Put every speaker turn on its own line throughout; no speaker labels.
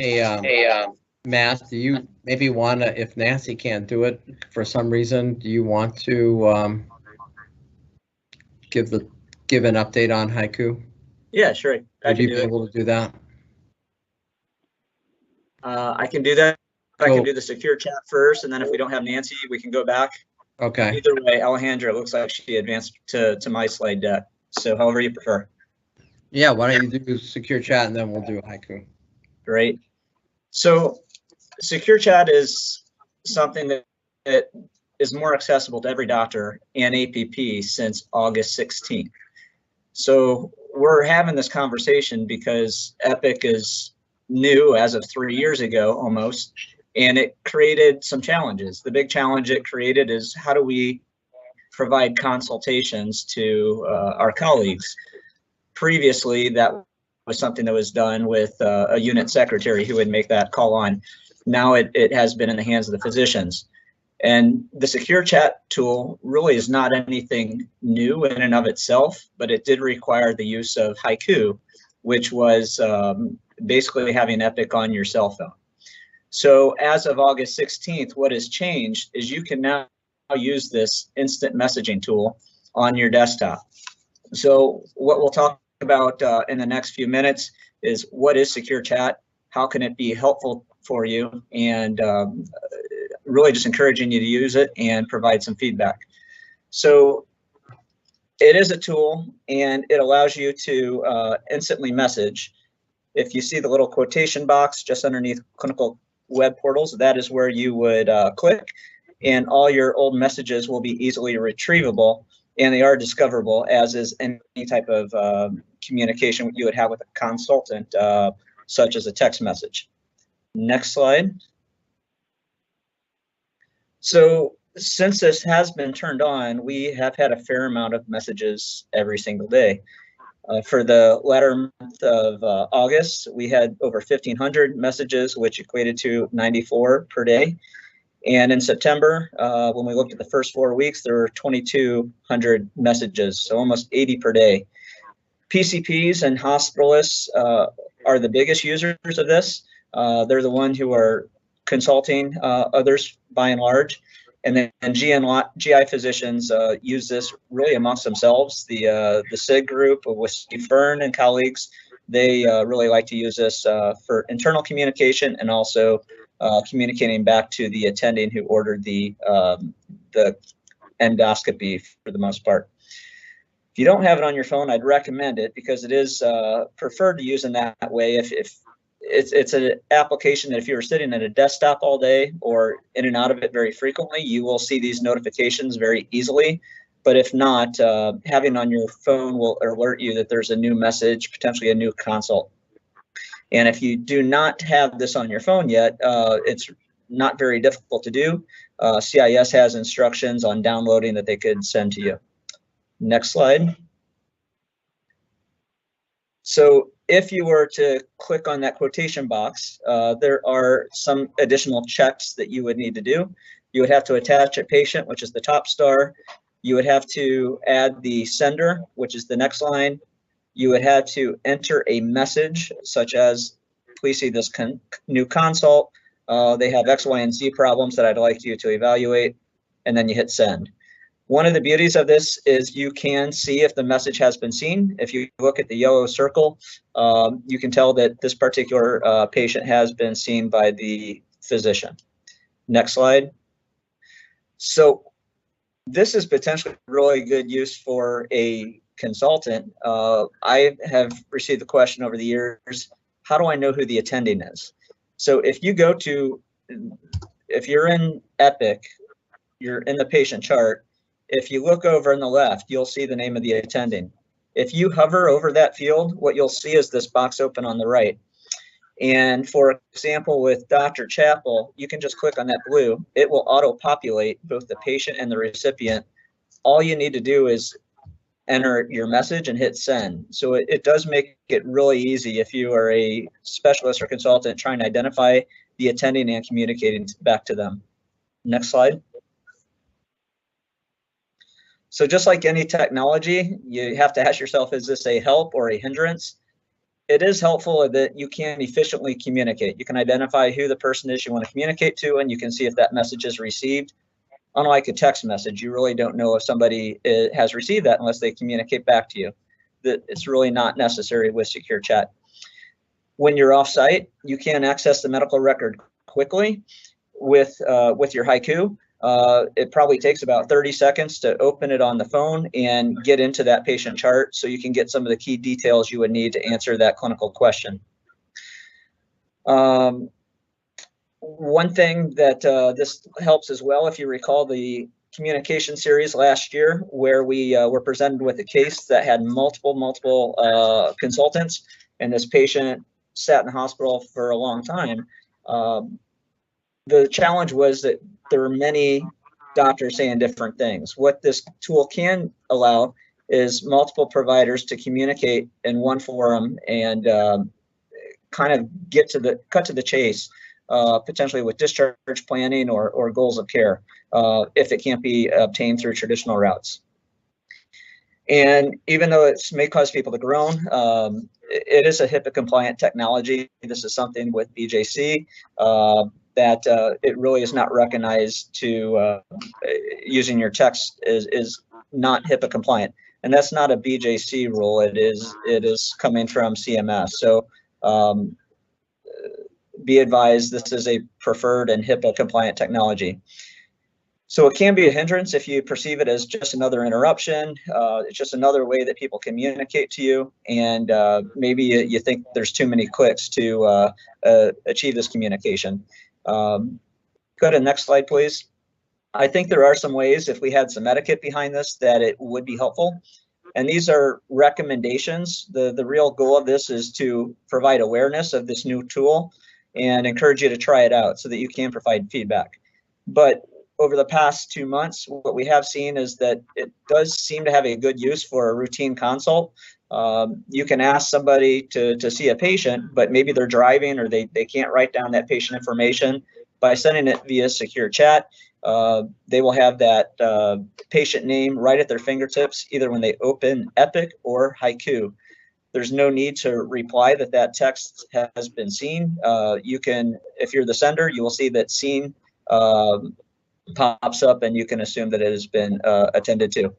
Hey, Matt, do you maybe want to, if Nancy can't do it for some reason, do you want to give an update on haiku?
Yeah, sure.
Would you be able to do that?
I can do that. I can do the secure chat first, and then if we don't have Nancy, we can go back.
Okay.
Either way, Alejandra looks like she advanced to my slide deck. So however you prefer.
Yeah, why don't you do secure chat and then we'll do haiku.
Great. So secure chat is something that is more accessible to every doctor and APP since August 16th. So we're having this conversation because Epic is new as of 3 years ago almost, and it created some challenges. The big challenge it created is how do we provide consultations to our colleagues? Previously, that was something that was done with a unit secretary who would make that call on. Now it has been in the hands of the physicians. And the secure chat tool really is not anything new in and of itself, but it did require the use of haiku, which was basically having Epic on your cell phone. So as of August 16th, what has changed is you can now use this instant messaging tool on your desktop. So what we'll talk about in the next few minutes is what is secure chat, how can it be helpful for you, and really just encouraging you to use it and provide some feedback. So it is a tool and it allows you to instantly message. If you see the little quotation box just underneath clinical web portals, that is where you would click, and all your old messages will be easily retrievable, and they are discoverable, as is any type of communication you would have with a consultant, such as a text message. Next slide. So since this has been turned on, we have had a fair amount of messages every single day. For the latter month of August, we had over 1,500 messages, which equated to 94 per day. And in September, when we looked at the first 4 weeks, there were 2,200 messages, so almost 80 per day. PCPs and hospitalists are the biggest users of this. They're the ones who are consulting others by and large. And then GI physicians use this really amongst themselves. The SIG group with Steve Fern and colleagues, they really like to use this for internal communication and also communicating back to the attending who ordered the endoscopy for the most part. If you don't have it on your phone, I'd recommend it because it is preferred to use in that way. If it's an application that if you were sitting at a desktop all day or in and out of it very frequently, you will see these notifications very easily. But if not, having it on your phone will alert you that there's a new message, potentially a new consult. And if you do not have this on your phone yet, it's not very difficult to do. CIS has instructions on downloading that they could send to you. Next slide. So if you were to click on that quotation box, there are some additional checks that you would need to do. You would have to attach a patient, which is the top star. You would have to add the sender, which is the next line. You would have to enter a message such as, please see this new consult. They have X, Y, and Z problems that I'd like you to evaluate, and then you hit send. One of the beauties of this is you can see if the message has been seen. If you look at the yellow circle, you can tell that this particular patient has been seen by the physician. Next slide. So this is potentially really good use for a consultant. I have received the question over the years, how do I know who the attending is? So if you go to, if you're in Epic, you're in the patient chart, if you look over on the left, you'll see the name of the attending. If you hover over that field, what you'll see is this box open on the right. And for example, with Dr. Chappell, you can just click on that blue. It will auto-populate both the patient and the recipient. All you need to do is enter your message and hit send. So it does make it really easy if you are a specialist or consultant trying to identify the attending and communicating back to them. Next slide. So just like any technology, you have to ask yourself, is this a help or a hindrance? it is helpful that you can efficiently communicate. You can identify who the person is you want to communicate to, and you can see if that message is received. Unlike a text message, you really don't know if somebody has received that unless they communicate back to you. That it's really not necessary with secure chat. When you're off-site, you can access the medical record quickly with your Haiku. It probably takes about 30 seconds to open it on the phone and get into that patient chart so you can get some of the key details you would need to answer that clinical question. One thing that this helps as well, if you recall the communication series last year where we were presented with a case that had multiple consultants, and this patient sat in the hospital for a long time. The challenge was that there were many doctors saying different things. What this tool can allow is multiple providers to communicate in one forum and kind of cut to the chase, potentially with discharge planning or goals of care, if it can't be obtained through traditional routes. And even though it may cause people to groan, it is a HIPAA compliant technology. This is something with BJC that it really is not recognized to using your text is not HIPAA compliant. And that's not a BJC rule. It is coming from CMS. So be advised, this is a preferred and HIPAA compliant technology. So it can be a hindrance if you perceive it as just another interruption. It's just another way that people communicate to you, and maybe you think there's too many clicks to achieve this communication. Go to the next slide, please. I think there are some ways, if we had some etiquette behind this, that it would be helpful. And these are recommendations. The real goal of this is to provide awareness of this new tool and encourage you to try it out so that you can provide feedback. But over the past 2 months, what we have seen is that it does seem to have a good use for a routine consult. You can ask somebody to see a patient, but maybe they're driving or they can't write down that patient information. By sending it via secure chat, they will have that patient name right at their fingertips, either when they open Epic or Haiku. There's no need to reply that text has been seen. You can, if you're the sender, you will see that seen pops up, and you can assume that it has been attended to.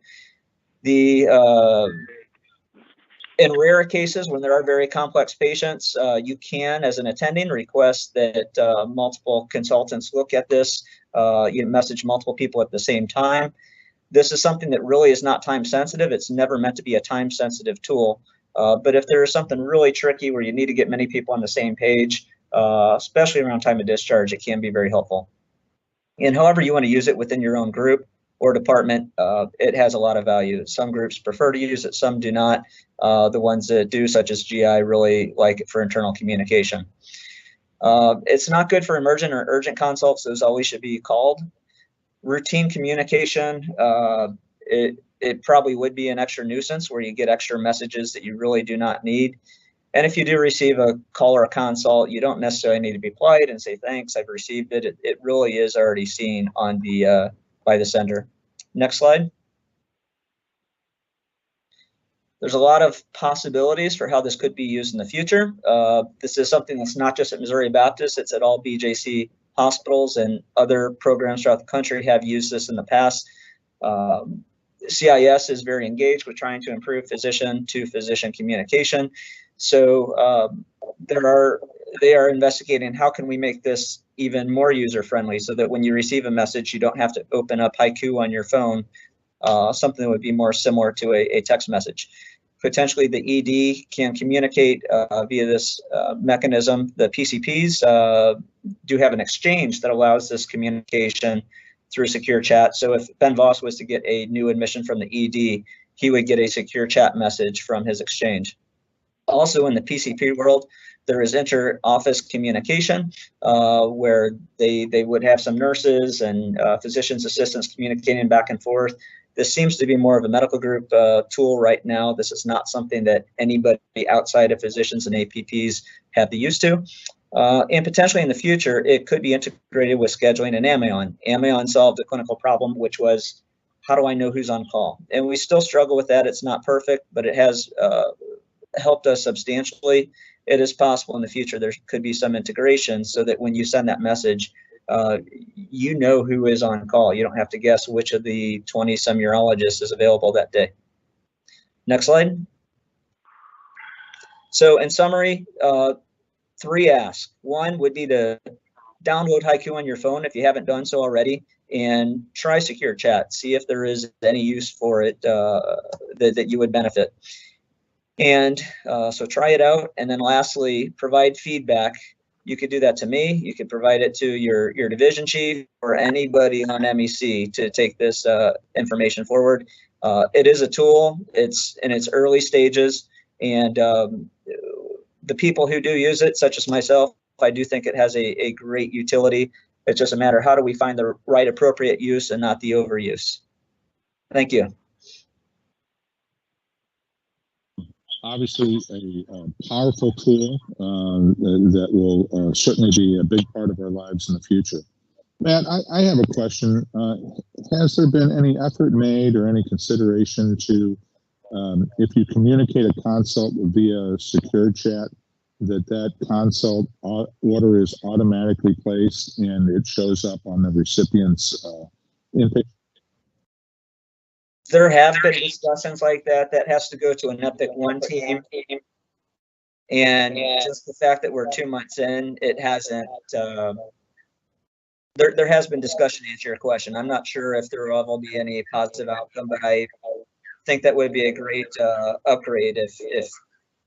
In rare cases, when there are very complex patients, you can, as an attending, request that multiple consultants look at this. You message multiple people at the same time. This is something that really is not time sensitive. It's never meant to be a time sensitive tool. But if there is something really tricky where you need to get many people on the same page, especially around time of discharge, it can be very helpful. And however you want to use it within your own group or department, it has a lot of value. Some groups prefer to use it, some do not. The ones that do, such as GI, really like it for internal communication. It's not good for emergent or urgent consults. Those always should be called. Routine communication, it probably would be an extra nuisance where you get extra messages that you really do not need. And if you do receive a call or a consult, you don't necessarily need to be polite and say, thanks, I've received it. It really is already seen on the by the sender. Next slide. There's a lot of possibilities for how this could be used in the future. This is something that's not just at Missouri Baptist, it's at all BJC hospitals, and other programs throughout the country have used this in the past. CIS is very engaged with trying to improve physician-to-physician communication. So they are investigating how can we make this even more user-friendly so that when you receive a message, you don't have to open up Haiku on your phone, something that would be more similar to a text message. Potentially the ED can communicate via this mechanism. The PCPs do have an exchange that allows this communication through secure chat. So if Ben Voss was to get a new admission from the ED, he would get a secure chat message from his exchange. Also in the PCP world, there is inter-office communication where they would have some nurses and physician's assistants communicating back and forth. This seems to be more of a medical group tool right now. This is not something that anybody outside of physicians and APPs have the use to. And potentially in the future, it could be integrated with scheduling and Amion. Amion solved a clinical problem, which was, how do I know who's on call? And we still struggle with that. It's not perfect, but it has helped us substantially. It is possible in the future there could be some integration so that when you send that message, you know who is on call. You don't have to guess which of the 20 some urologists is available that day. Next slide. So in summary, 3 asks. One would be to download Haiku on your phone if you haven't done so already, and try Secure Chat. See if there is any use for it that you would benefit. And so try it out. And then lastly, provide feedback. You could do that to me. You could provide it to your division chief or anybody on MEC to take this information forward. It is a tool. It's in its early stages, and the people who do use it, such as myself, I do think it has a great utility. It's just a matter of how do we find the right appropriate use and not the overuse. Thank you.
Obviously a powerful tool that will certainly be a big part of our lives in the future. Matt, I have a question. Has there been any effort made or any consideration to, if you communicate a consult via Secure Chat, that consult order is automatically placed and it shows up on the recipient's input?
There have been discussions like that. That has to go to an Epic One team. And just the fact that we're 2 months in, it hasn't, there has been discussion to answer your question. I'm not sure if there will be any positive outcome, but I think that would be a great upgrade if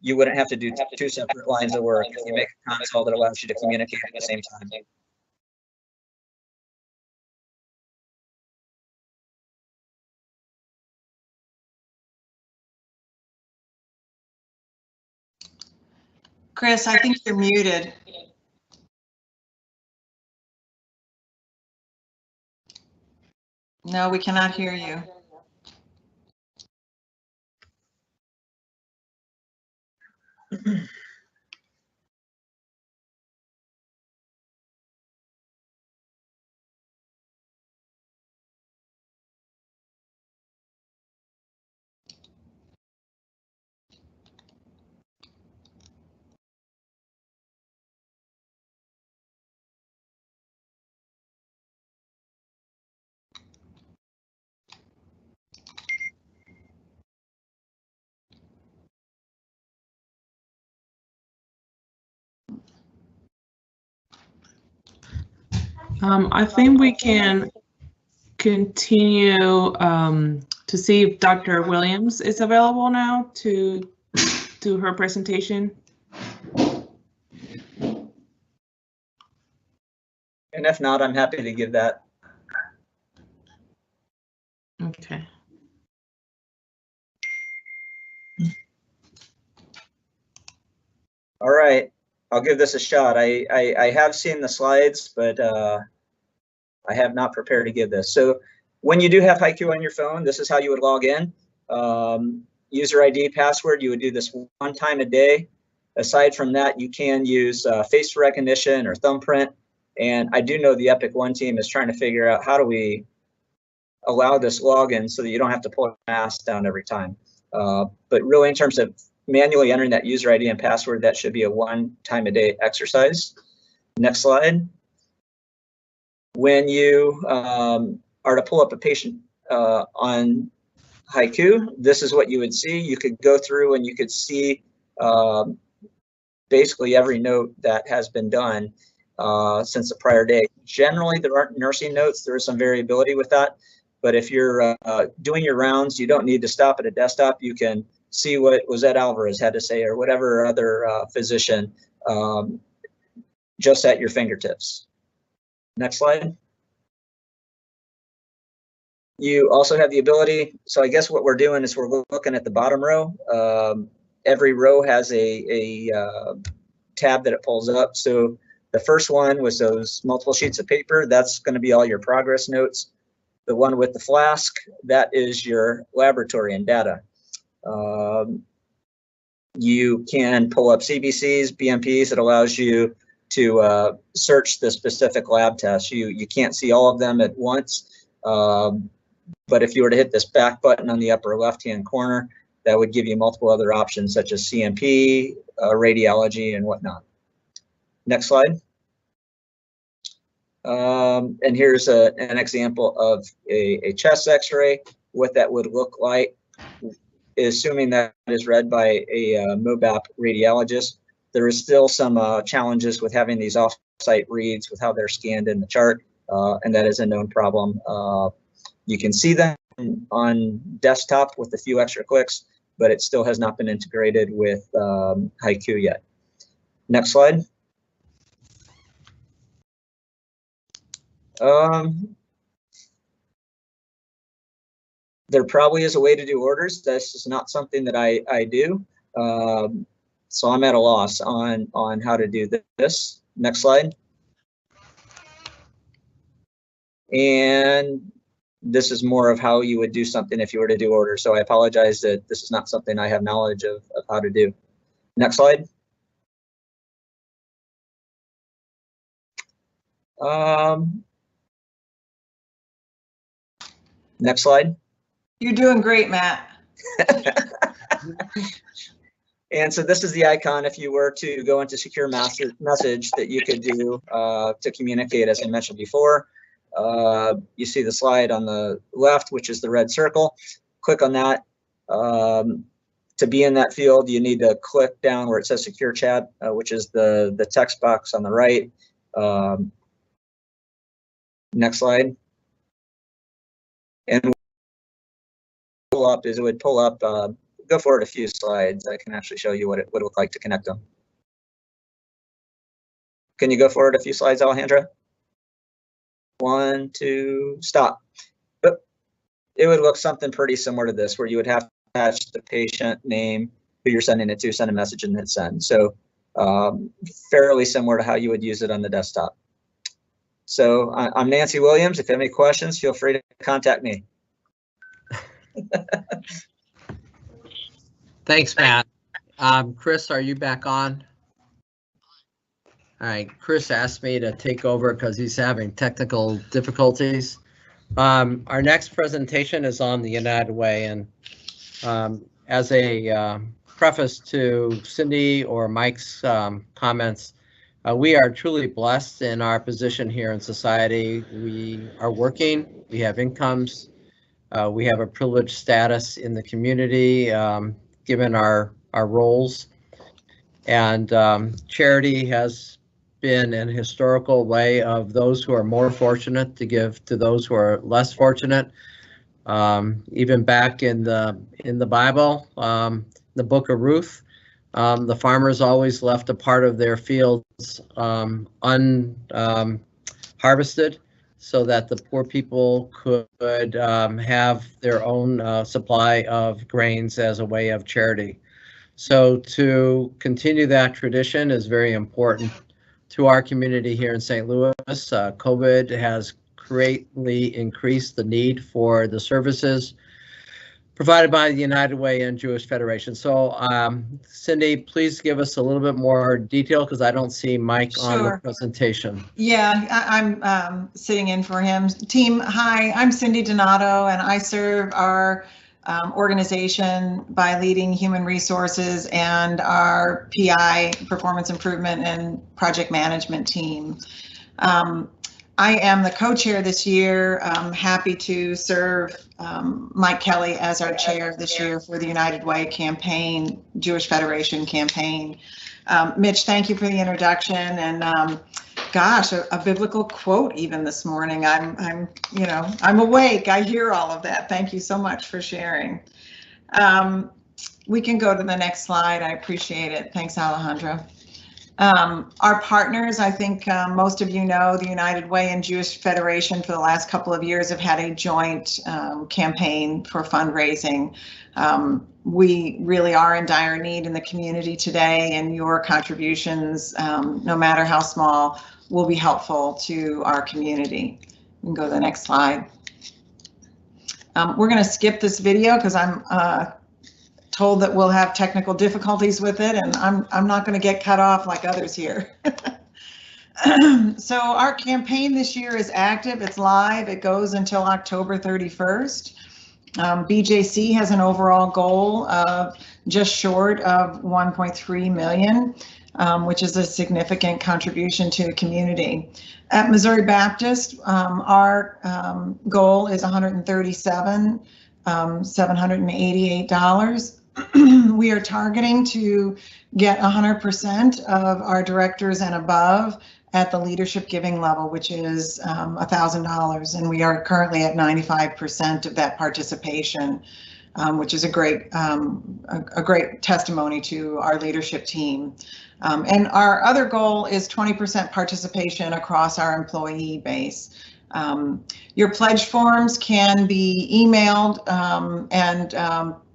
you wouldn't have to do 2 separate lines of work. If you make a console that allows you to communicate at the same time.
Chris, I think you're muted. No, we cannot hear you.
I think we can continue to see if Dr. Williams is available now to do her presentation.
And if not, I'm happy to give that.
Okay.
All right, I'll give this a shot. I have seen the slides, but I have not prepared to give this. So when you do have Haiku on your phone, this is how you would log in. User ID, password, you would do this 1 time a day. Aside from that, you can use face recognition or thumbprint. And I do know the Epic One team is trying to figure out how do we allow this login so that you don't have to pull a mask down every time. But really, in terms of manually entering that user ID and password, that should be a 1 time a day exercise. Next slide. When you are to pull up a patient on Haiku, this is what you would see. You could go through and you could see basically every note that has been done since the prior day. Generally, there aren't nursing notes. There is some variability with that. But if you're doing your rounds, you don't need to stop at a desktop. You can see what Lizette Alvarez had to say or whatever other physician just at your fingertips. Next slide. You also have the ability, so I guess what we're doing is we're looking at the bottom row. Every row has a tab that it pulls up. So the first one was those multiple sheets of paper. That's going to be all your progress notes. The one with the flask, that is your laboratory and data. You can pull up CBCs, BMPs. It allows you to search the specific lab tests. You can't see all of them at once, but if you were to hit this back button on the upper left-hand corner, that would give you multiple other options such as CMP, radiology, and whatnot. Next slide. And here's an example of a chest x-ray, what that would look like, assuming that is read by a MOBAP radiologist. There is still some challenges with having these off-site reads with how they're scanned in the chart, and that is a known problem. You can see them on desktop with a few extra clicks, but it still has not been integrated with HiQ yet. Next slide. There probably is a way to do orders. This is not something that I do. So I'm at a loss on how to do this. Next slide. And this is more of how you would do something if you were to do orders. So I apologize that this is not something I have knowledge of how to do. Next slide. Next slide.
You're doing great, Matt.
And so this is the icon if you were to go into secure message that you could do to communicate, as I mentioned before. You see the slide on the left, which is the red circle. Click on that. To be in that field, you need to click down where it says secure chat, which is the text box on the right. Next slide. And pull up is it would pull up, go forward a few slides. I can actually show you what it would look like to connect them. Can you go forward a few slides, Alejandra? 1, 2, stop. But it would look something pretty similar to this, where you would have to attach the patient name, who you're sending it to, send a message, and hit send. So fairly similar to how you would use it on the desktop. So I'm Nancy Williams. If you have any questions, feel free to contact me.
Thanks, Matt. Chris, are you back on? All right, Chris asked me to take over because he's having technical difficulties. Our next presentation is on the United Way, and as a preface to Cindy or Mike's comments, we are truly blessed in our position here in society. We are working, we have incomes, we have a privileged status in the community, given our roles, and charity has been an historical way of those who are more fortunate to give to those who are less fortunate. Even back in the Bible, the book of Ruth, the farmers always left a part of their fields unharvested, so that the poor people could have their own supply of grains as a way of charity. So to continue that tradition is very important to our community here in St. Louis. COVID has greatly increased the need for the services provided by the United Way and Jewish Federation. So Cindy, please give us a little bit more detail because I don't see Mike on the presentation.
Yeah, I'm sitting in for him. Team, hi, I'm Cindy Donato, and I serve our organization by leading human resources and our PI, performance improvement and project management team. I am the co-chair this year. I'm happy to serve Mike Kelly as our chair this year for the United Way campaign, Jewish Federation campaign. Mitch, thank you for the introduction, and gosh, a biblical quote even this morning. I'm awake. I hear all of that. Thank you so much for sharing. We can go to the next slide. I appreciate it. Thanks, Alejandra. Our partners, I think most of you know, the United Way and Jewish Federation for the last couple of years have had a joint campaign for fundraising. We really are in dire need in the community today, and your contributions, no matter how small, will be helpful to our community. We can go to the next slide. We're going to skip this video because I'm told that we'll have technical difficulties with it, and I'm not going to get cut off like others here. So our campaign this year is active. It's live. It goes until October 31st. BJC has an overall goal of just short of 1.3 million, which is a significant contribution to the community. At Missouri Baptist, our goal is $137,788. We are targeting to get 100% of our directors and above at the leadership giving level, which is $1,000, and we are currently at 95% of that participation, which is a great testimony to our leadership team. And our other goal is 20% participation across our employee base. Your pledge forms can be emailed and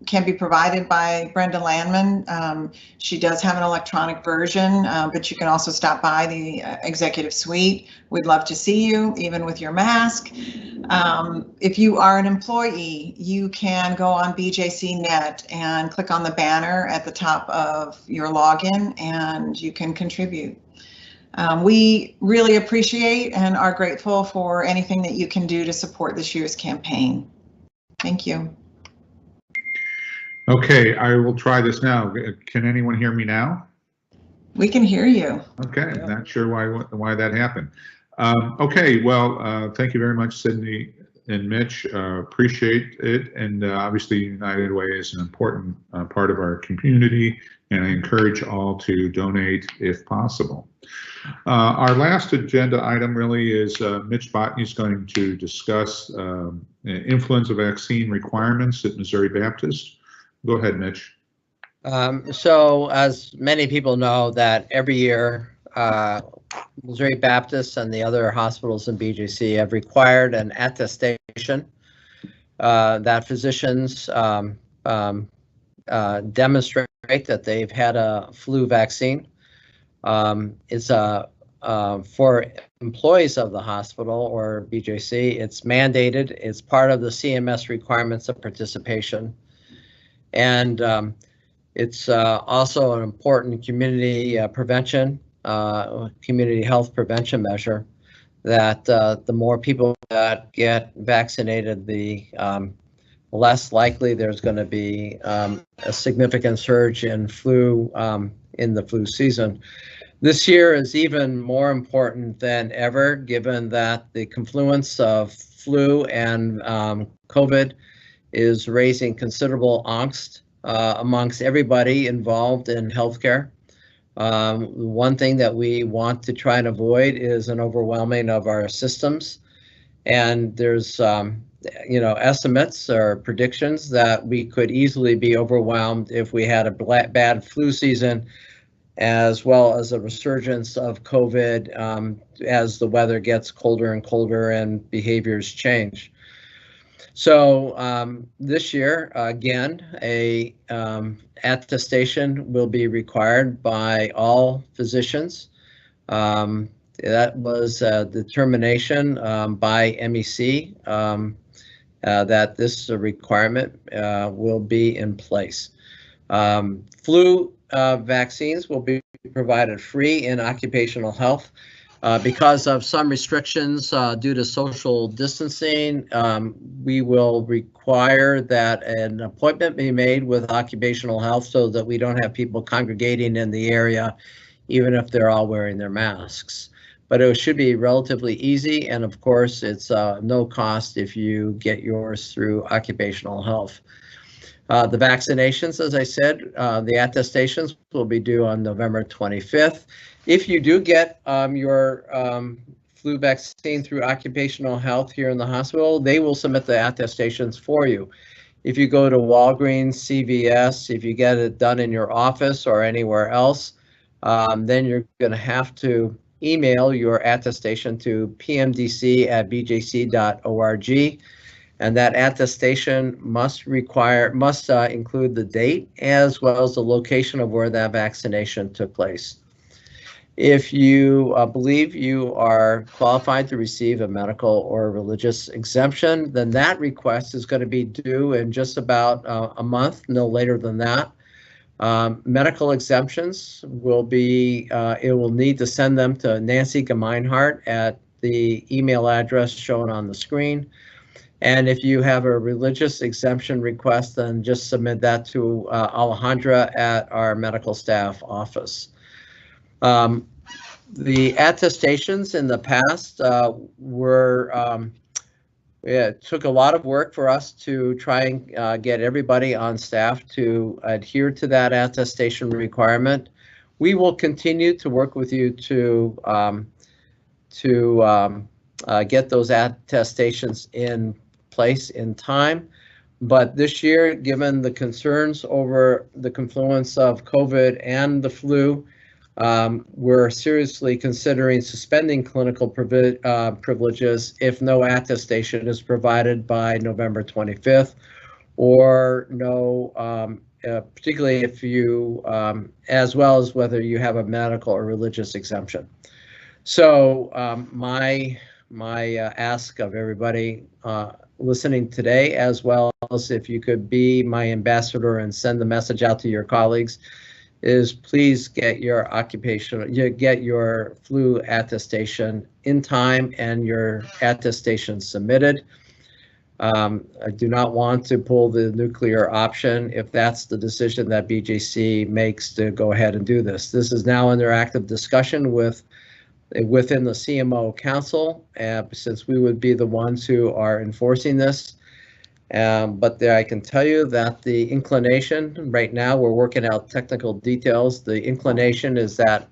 can be provided by Brenda Landman. She does have an electronic version, but you can also stop by the executive suite. We'd love to see you, even with your mask. If you are an employee, you can go on BJCnet and click on the banner at the top of your login, and you can contribute. We really appreciate and are grateful for anything that you can do to support this year's campaign. Thank you.
Okay, I will try this now. Can anyone hear me now?
We can hear you.
Okay, not sure why that happened. Okay, well, thank you very much, Sydney and Mitch. Appreciate it. And obviously, United Way is an important part of our community, and I encourage all to donate if possible. Our last agenda item really is Mitch Botany is going to discuss influenza vaccine requirements at Missouri Baptist. Go ahead, Mitch.
So as many people know that every year, Missouri Baptist and the other hospitals in BJC have required an attestation that physicians demonstrate that they've had a flu vaccine. It's for employees of the hospital or BJC, it's mandated. It's part of the CMS requirements of participation. And it's also an important community prevention, community health prevention measure that the more people that get vaccinated, the less likely there's going to be a significant surge in flu in the flu season. This year is even more important than ever, given that the confluence of flu and COVID is raising considerable angst amongst everybody involved in healthcare. One thing that we want to try and avoid is an overwhelming of our systems. And there's, estimates or predictions that we could easily be overwhelmed if we had a bad flu season, as well as a resurgence of COVID as the weather gets colder and colder and behaviors change. So this year, again, a attestation will be required by all physicians. That was a determination by MEC that this requirement will be in place. Flu vaccines will be provided free in occupational health. Because of some restrictions due to social distancing, we will require that an appointment be made with occupational health so that we don't have people congregating in the area, even if they're all wearing their masks. But it should be relatively easy, and of course, it's no cost if you get yours through occupational health. The vaccinations, as I said, the attestations will be due on November 25th. If you do get your flu vaccine through occupational health here in the hospital, they will submit the attestations for you. If you go to Walgreens, CVS, if you get it done in your office or anywhere else, then you're going to have to email your attestation to pmdc@bjc.org. And that attestation must include the date as well as the location of where that vaccination took place. If you believe you are qualified to receive a medical or religious exemption, then that request is going to be due in just about a month, no later than that. Medical exemptions will be, it will need to send them to Nancy Gemeinhart at the email address shown on the screen. And if you have a religious exemption request, then just submit that to Alejandra at our medical staff office. The attestations in the past it took a lot of work for us to try and get everybody on staff to adhere to that attestation requirement. We will continue to work with you to get those attestations in place in time. But this year, given the concerns over the confluence of COVID and the flu, we're seriously considering suspending clinical privileges if no attestation is provided by November 25th, or no, particularly if you, as well as whether you have a medical or religious exemption. So my ask of everybody listening today, as well as if you could be my ambassador and send the message out to your colleagues, is please get your flu attestation in time and your attestation submitted. I do not want to pull the nuclear option if that's the decision that BJC makes to go ahead and do this. This is now under active discussion within the CMO Council, since we would be the ones who are enforcing this. But I can tell you that the inclination right now, we're working out technical details. The inclination is that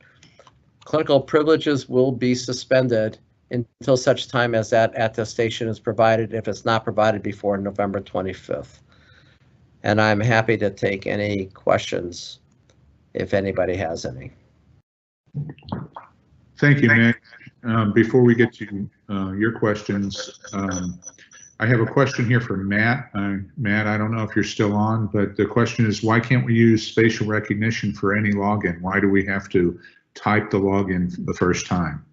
clinical privileges will be suspended until such time as that attestation is provided, if it's not provided before November 25th. And I'm happy to take any questions if anybody has any.
Thank you, Nick. Before we get to your questions, I have a question here for Matt. Matt, I don't know if you're still on, but the question is, why can't we use facial recognition for any login? Why do we have to type the login the first time?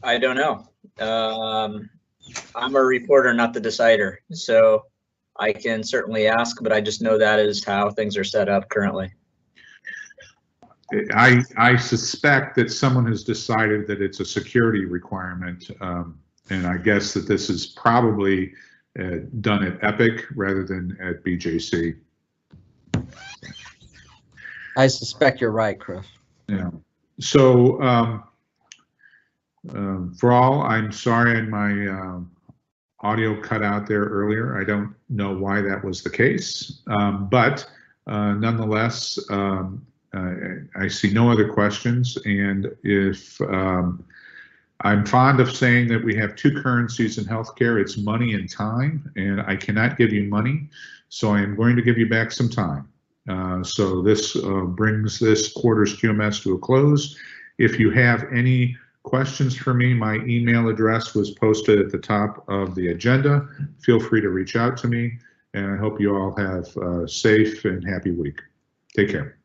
I don't know. I'm a reporter, not the decider, so I can certainly ask, but I just know that is how things are set up currently.
I suspect that someone has decided that it's a security requirement, and I guess that this is probably done at Epic rather than at BJC.
I suspect you're right, Chris.
Yeah. So for all, I'm sorry my audio cut out there earlier. I don't know why that was the case, but nonetheless, I see no other questions, and if I'm fond of saying that we have two currencies in healthcare, it's money and time, and I cannot give you money, so I am going to give you back some time. So this brings this quarter's QMS to a close. If you have any questions for me, my email address was posted at the top of the agenda. Feel free to reach out to me, and I hope you all have a safe and happy week. Take care.